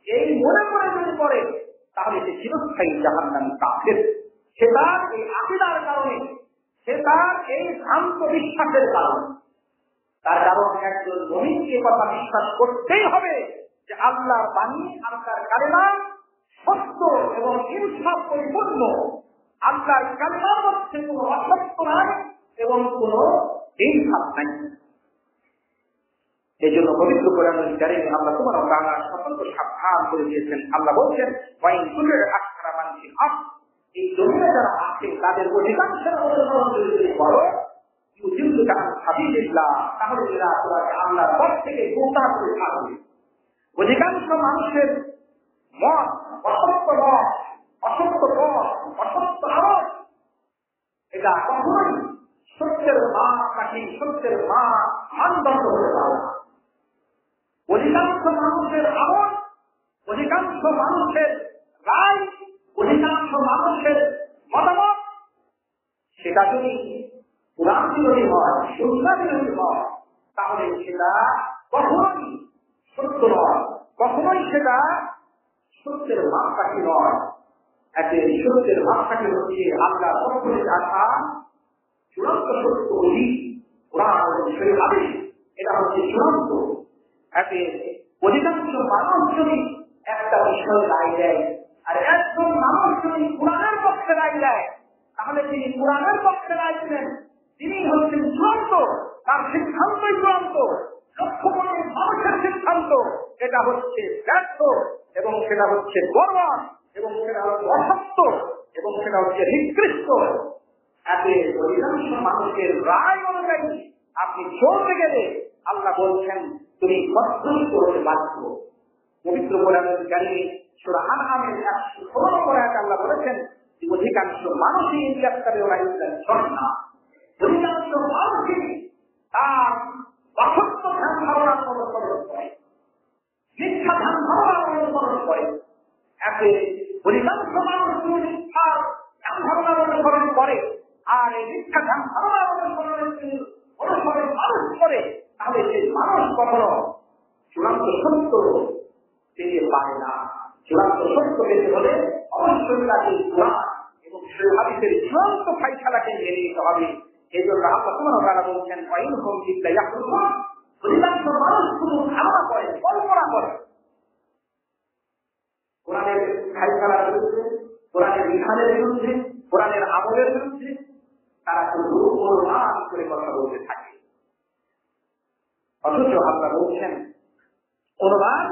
এই মনে করে যদি করে, তাহলে সে চিরস্থায়ী জাহান্নামী কাফের। সে তার এই আকীদার কারণে, সে তার এই ভ্রান্ত বিশ্বাসের কারণে। তার কারণ একজন মুমিনকে কথা বিশ্বাস করতেই হবে যে আল্লাহর বাণী, আল্লাহর কালিমা সত্য এবং ইনসাফ পরিপূর্ণ। আল্লাহর কালিমার মধ্যে কোন অসত্য নাই এবং কোন ইনসাফ নাই। এই জন্য পবিত্র কোরআনুল কারীমে আল্লাহ সুবহানাহু ওয়া তাআলা সতর্ক সাবধান করে দিয়েছেন। আল্লাহ বলছেন ওয়াইন কুল্লুল আকসারা মান ফিল আরদ, এই জমিনে যারা আছে তাদের অধিকাংশের অনুসরণ যদি করো, ইউজিলুকা আন সাবিলিল্লাহ, তাহলে এরা তোমাকে আল্লাহর পথ থেকে গোমরাহ করে ছাড়বে। অধিকাংশ মানুষের মত অসত্য মত, অসত্য পথ, অসত্য আমল, এটা কখনোই সত্যের মাপকাঠি, সত্যের মানদণ্ড হতে পারে না। অধিকাংশ মানুষের আমল, অধিকাংশ মানুষের রায়, অধিকাংশ মানুষের মতামত, সেটা যদি কোরআন বিরোধী হয়, সুন্নাহ বিরোধী হয়, তাহলে সেটা কখনোই সত্য নয়, কখনোই সেটা সত্যের মাপকাঠি নয়। এতে সত্যের মাপকাঠি হচ্ছে আল্লাহর পক্ষ থেকে আসা চূড়ান্ত সত্য ওহী, কোরআন এবং সহিহ হাদিস, এটা হচ্ছে চূড়ান্ত। এতে অধিকাংশ মানুষ যদি একটা বিষয়ে রায় দেয়, আর একজন মানুষ যদি কোরআনের পক্ষে রায় দেয়, তাহলে তিনি কোরআনের পক্ষে রায় দিলেন, তিনি হচ্ছেন চূড়ান্ত, তার সিদ্ধান্তই চূড়ান্ত। লক্ষ কোটি মানুষের সিদ্ধান্ত এটা হচ্ছে ব্যর্থ, এবং সেটা হচ্ছে বর্বর, এবং সেটা হচ্ছে অসত্য, এবং সেটা হচ্ছে নিকৃষ্ট। এতে অধিকাংশ মানুষের রায় অনুযায়ী আপনি চলতে গেলে আল্লাহ বলছেন তুমি কঠোর করতে বাধ্য। পবিত্র কোরআনুল কারীমে সূরা আনআমের 116 নম্বর আয়াতে আল্লাহ বলেছেন যে অধিকাংশ মানুষই ইনকারে ওরা ইসলাম চলে না। অধিকাংশ মানুষই তার অসত্য ধ্যান ধারণা অনুসরণ করে, মিথ্যা ধ্যান ধারণা অনুসরণ করে। এতে অধিকাংশ মানুষ মিথ্যা ধ্যান ধারণা অনুসরণ করে, আর এই মিথ্যা ধ্যান ধারণা অনুসরণ মানুষ করে, তাহলে সেই মানুষ কখনো চূড়ান্ত সত্য পেতে পারে না। চূড়ান্ত সত্য পেতে হলে অবশ্যই তাকে কোরআন এবং সহিহ হাদিসের চূড়ান্ত ফায়সালাকে মেনে নিতে হবে। এই জন্য আল্লাহ সুবহানাহু ওয়া তাআলা বলছেন ওয়াইনহুম ইল্লা ইয়াহরুমুন, অধিকাংশ মানুষ শুধু ধারণা করে, কল্পনা করে, কোরআনের ফায়সালার বিরুদ্ধে, কোরআনের বিধানের বিরুদ্ধে, কোরআনের আমলের বিরুদ্ধে তারা শুধু অনুমান করে কথা বলতে থাকে। অথচ আল্লাহ বলছেন অনুমান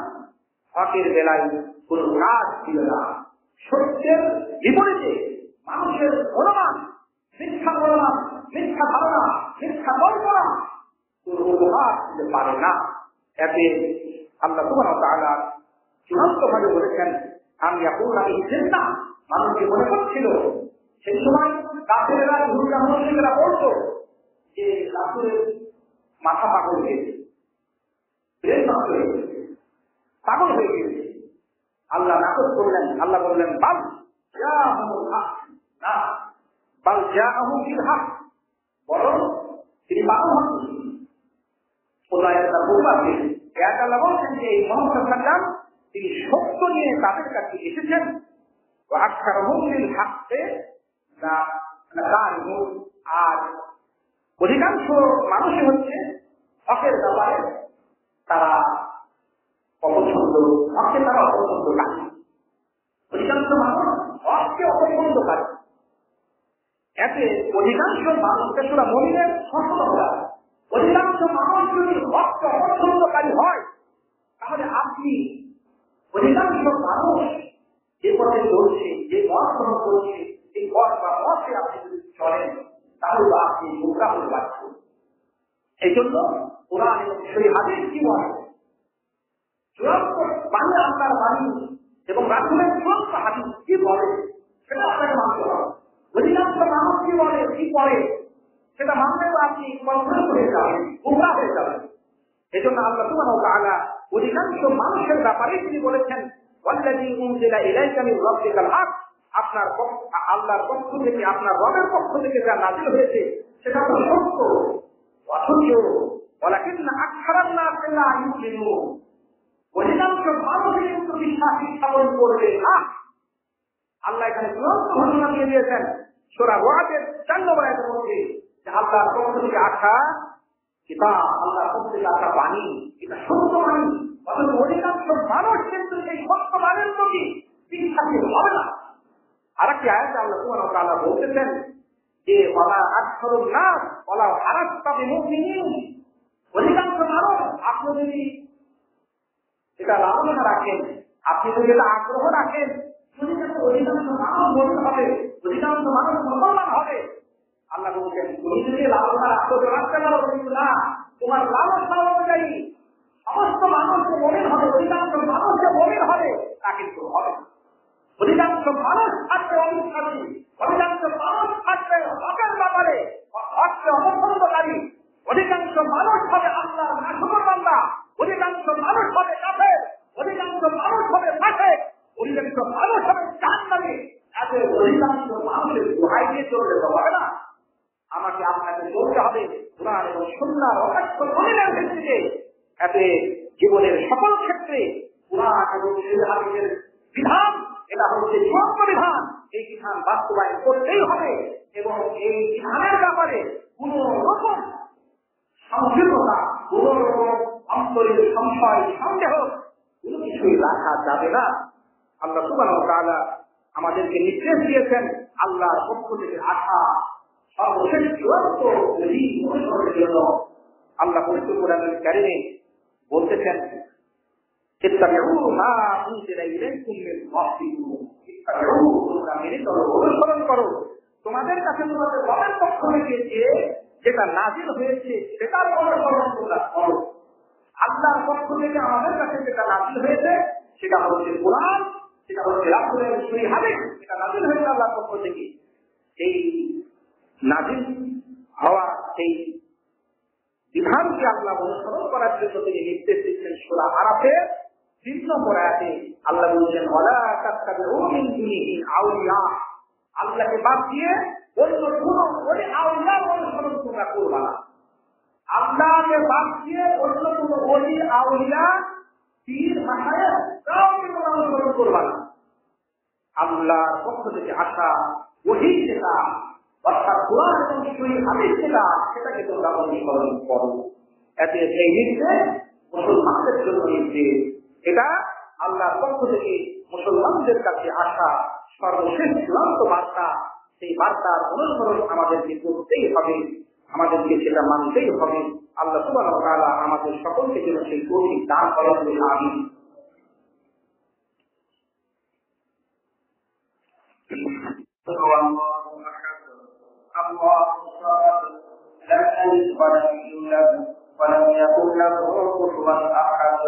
হকের বেলায় কোন কাজ ছিল না। সত্যের বিপরীতে মানুষের অনুমান, মিথ্যা অনুমান, মিথ্যা ধারণা, মিথ্যা কল্পনা কোন উপকার দিতে পারে না। এতে আল্লাহ সুবহানাহু ওয়া তাআলা চূড়ান্তভাবে বলেছেন, আমি ইয়াকুলু ইন্না, মানুষকে মনে করছিল সেই সময় কাফেররা, ইহুদিরা, মুশরিকরা বলতো যে রাসূলের মাথা পাগল হয়েছে, ব্রেন নষ্ট হয়ে গেছে, পাগল হয়ে গেছে। আল্লাহ নাকচ করলেন, আল্লাহ বললেন বাল জাআহুল হক, না বাল জাআহুম বিল হক, বরং তিনি পাগল হননি। খোদায় তার বলবাকে আল্লাহ বলছেন যে এই মুহাম্মদ সাল্লাল্লাহু আলাইহি ওয়াসাল্লাম তিনি সত্য নিয়ে তাদের কাছে এসেছেন। ওয়া আকসারুহুম লিল হককে না কারিমুন, আর অধিকাংশ মানুষই হচ্ছে হকের ব্যাপারে তারা অপছন্দ, হককে তারা অপছন্দকারী। অধিকাংশ মানুষ হককে অপছন্দকারী। এতে অধিকাংশ মানুষকে সুরা মুমিনের সফল হয়। অধিকাংশ মানুষ যদি হককে অপছন্দকারী হয়, তাহলে আপনি অধিকাংশ মানুষ যে পথে চলছে, যে মত গ্রহণ করছে, এই পথ বা পথে আপনি যদি চলেন, তাহলে আপনি গোমরাহ হতে পারছেন। এই জন্য কোরআন এবং সেই হাদিস কি বলে, চূড়ান্ত বাণী আল্লাহর বাণী এবং রাসূলের চূড়ান্ত হাদিস কি বলে সেটা আপনাকে মানতে হবে। অধিকাংশ মানুষ কি বলে, কি করে, সেটা মানলে তো আপনি কনফিউজ হয়ে যাবেন, গোমরাহ হয়ে যাবেন। এই জন্য আল্লাহ সুবহানাহু ওয়া তাআলা অধিকাংশ মানুষের ব্যাপারে তিনি বলেছেন, ওয়াল্লাযী উনজিলা ইলাইকা মির রাব্বিকাল হক, আপনার আল্লাহর পক্ষ থেকে, আপনার রবের পক্ষ থেকে যা নাযিল হয়েছে সেটা তো সত্য। অথচ ওয়ালাকিন্না আকসারান নাসি লা ইউমিনুন, অধিকাংশ মানুষই কিন্তু বিশ্বাস স্থাপন করবে না। আল্লাহ এখানে চূড়ান্ত ঘোষণা দিয়ে দিয়েছেন সূরা ওয়াদের ৪ নম্বর আয়াতের মধ্যে যে আল্লাহর পক্ষ থেকে আসা কিতাব, আল্লাহর পক্ষ থেকে আসা বাণী, এটা সত্য বাণী। অথচ অধিকাংশ মানুষ কিন্তু সেই সত্য বাণীর প্রতি বিশ্বাসী হবে না। আর একটি আয়াতে আল্লাহ সুবহানাহু ওয়া তাআলা বলতেছেন যে ওয়ালা আকসারুন নাস ওয়ালা হারাসতা বিমুমিনিন, অধিকাংশ মানুষ আপনি যদি এটা লালনা রাখেন, আপনি যদি এটা আগ্রহ রাখেন, অধিকাংশ মানুষ বলতে হবে, অধিকাংশ মানুষ মুসলমান হবে। আল্লাহ বলছেন তুমি যদি লালনা রাখতে রাখতে পারো, কিন্তু না, তোমার লালনা অনুযায়ী সমস্ত মানুষ যে মুমিন হবে, অধিকাংশ মানুষ যে মুমিন হবে তা কিন্তু হবে না। অধিকাংশ মানুষ থাকবে অবিশ্বাসী, অধিকাংশ মানুষ থাকবে হকের ব্যাপারে হককে অপছন্দকারী, অধিকাংশ মানুষ হবে আল্লাহর নাশকরবান্দা, অধিকাংশ মানুষ হবে কাফের, অধিকাংশ মানুষ হবে ফাসিক, অধিকাংশ মানুষ হবে জাহান্নামী। এতে অধিকাংশ মানুষের দোহাই দিয়ে চললে তো হবে না। আমাকে আপনাকে চলতে হবে কোরআন এবং সুন্নাহর অবাক্য দলিলের ভিত্তিতে। এতে জীবনের সকল ক্ষেত্রে কোরআন এবং হাদিসের বিধান, এটা হচ্ছে চূড়ান্ত বিধান। এই বিধান বাস্তবায়ন করতেই হবে এবং এই বিধানের ব্যাপারে কোন রকম সংকীর্ণতা, কোন রকম অন্তরের সংশয়, সন্দেহ কোনো কিছুই রাখা যাবে না। আল্লাহ সুবহানাহু ওয়া তাআলা আমাদেরকে নির্দেশ দিয়েছেন আল্লাহর পক্ষ থেকে আসা সর্বশেষ চূড়ান্ত নবী অনুসরণের জন্য। আল্লাহ পবিত্র কোরআনুল কারীমে বলতেছেন অনুসরণ করো, তোমাদের কাছে তোমাদের রবের পক্ষ থেকে যেটা নাযিল হয়েছে সেটার অনুসরণ তোমরা করো। আল্লাহর পক্ষ থেকে আমাদের কাছে যেটা নাযিল হয়েছে সেটা হচ্ছে কোরআন, সেটা হচ্ছে রাসূলের সহিহ হাদিস, সেটা নাযিল হয়েছে আল্লাহর পক্ষ থেকে। এই নাযিল হওয়া সেই বিধানকে আল্লাহ অনুসরণ করার জন্য তিনি নির্দেশ দিচ্ছেন। সূরা আরাফের ৩ নম্বর আয়াতে আল্লাহ বলছেন ওয়ালা তাত্তাবিউ মিন দুনিহি আউলিয়া, আল্লাহকে বাদ দিয়ে অন্য কোন ওলি আউলিয়ার অনুসরণ তোমরা করবা না। আল্লাহকে বাদ দিয়ে অন্য কোন ওলি আউলিয়া, পীর মাশায়েখ কাউকে তোমরা অনুসরণ করবা না। আল্লাহর পক্ষ থেকে আসা ওহী যেটা, অর্থাৎ কোরআন এবং সহিহ হাদিস যেটা, সেটাকে তোমরা অনুসরণ করো। এতে এই নির্দেশ মুসলমানদের জন্য নির্দেশ। এটা আল্লাহর পক্ষ থেকে মুসলমানদের কাছে আসা সর্বশেষ চূড়ান্ত বার্তা। সেই বার্তার অনুসরণ আমাদেরকে করতেই হবে, আমাদেরকে সেটা মানতেই হবে। আল্লাহ সুবহানাহু ওয়া তাআলা আমাদের সকলকে যেন সেই তৌফিক দান করেন। আমিন। الله الصمد لم يلد ولم يولد ولم يكن له كفوا احد